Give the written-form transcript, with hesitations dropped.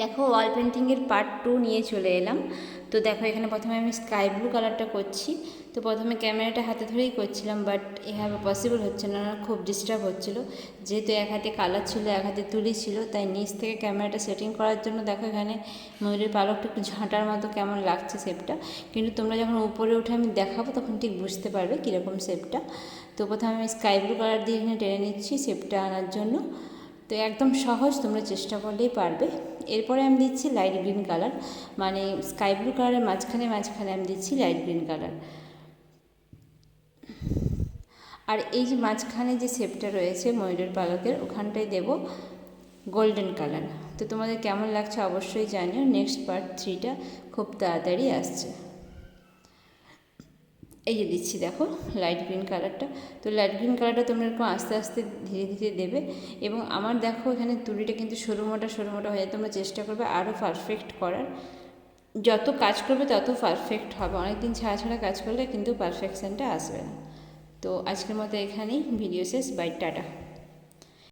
দেখো ওয়াল পেন্টিংয়ের পার্ট 2 নিয়ে চলে এলাম। তো দেখো এখানে প্রথমে আমি স্কাই ব্লু কালারটা করছি। তো প্রথমে ক্যামেরাটা হাতে ধরেই করছিলাম, বাট এভাবে পসিবল হচ্ছে না, খুব ডিস্টার্ব হচ্ছিল। যেহেতু এক হাতে কালার ছিল, এক হাতে তুলি ছিল, তাই নিচ থেকে ক্যামেরাটা সেটিং করার জন্য দেখো এখানে ময়ূরের পালকটা একটু ঝাঁটার মতো কেমন লাগছে শেপটা। কিন্তু তোমরা যখন উপরে উঠে আমি দেখাবো তখন ঠিক বুঝতে পারবে কীরকম শেপটা। তো প্রথমে আমি স্কাই ব্লু কালার দিয়ে এখানে টেনে নিচ্ছি শেপটা আনার জন্য। তো একদম সহজ, তোমরা চেষ্টা করলেই পারবে। এরপরে আমি দিচ্ছি লাইট গ্রিন কালার, মানে স্কাই ব্লু কালারের মাঝখানে মাঝখানে আমি দিচ্ছি লাইট গ্রিন কালার। আর এই যে মাঝখানে যে শেপটা রয়েছে ময়ূরের পালকের, ওখানটায় দেব গোল্ডেন কালার। তো তোমাদের কেমন লাগছে অবশ্যই জানিও। নেক্সট পার্ট 3টা খুব তাড়াতাড়ি আসছে। এই যে দিচ্ছি দেখো লাইট গ্রিন কালারটা। তো লাইট গ্রিন কালারটা তোমরা এরকম আস্তে আস্তে ধীরে ধীরে দেবে। এবং আমার দেখো এখানে তুলিটা কিন্তু সরু মোটা হয়ে যায়, তোমরা চেষ্টা করবে আরও পারফেক্ট করার। যত কাজ করবে তত পারফেক্ট হবে, অনেক দিন ছাড়া ছাড়া কাজ করলে কিন্তু পারফেকশানটা আসবে না। তো আজকের মতো এখানেই ভিডিও শেষ, বাই, টাটা।